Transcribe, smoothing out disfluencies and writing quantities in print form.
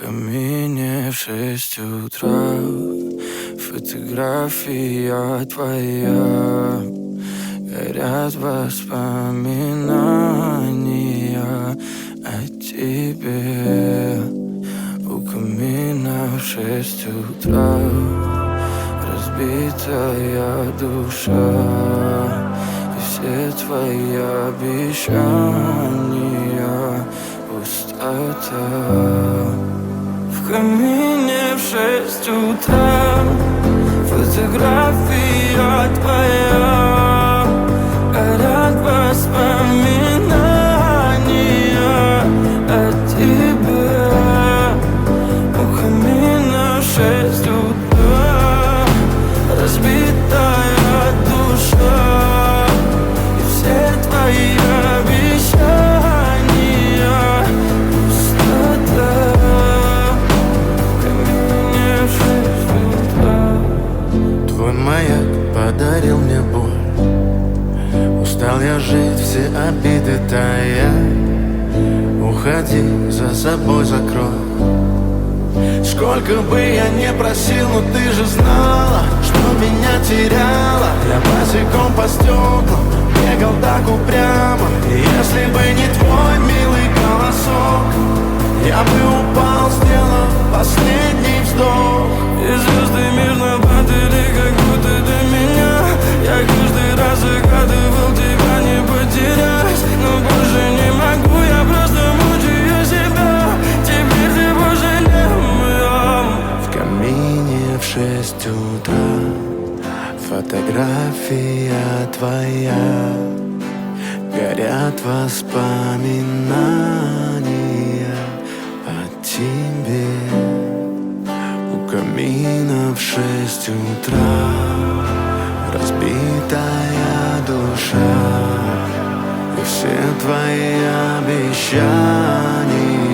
камине в 6 утра фотография твоя. Горят воспоминания о тебе. У камина в 6 утра разбитая душа. И все твои обещания пустота. В камине в 6 утра фотография твоя. Горят воспоминания о тебе. У камина в 6 утра разбитая душа. И все твои обещания пустота. В камине в 6 утра. Твой маяк подарил мне боль. Устал я жить, все обиды тая. Уходи, за собой закрой. Сколько бы я не просил, но ты же знала, что меня теряла. Я босиком по стеклам бегал так упрямо. И если бы не твой милый голосок, я бы упал, сделав последний вздох. И звезды мирно падали, как будто до меня. Я каждый раз загадывал тебя не потерять, но больше не могу, я просто мучаю себя. Теперь ты больше не моя. В камине в 6 утра фотография твоя. Горят воспоминания о тебе. У камина в 6 утра разбитая душа. И все твои обещания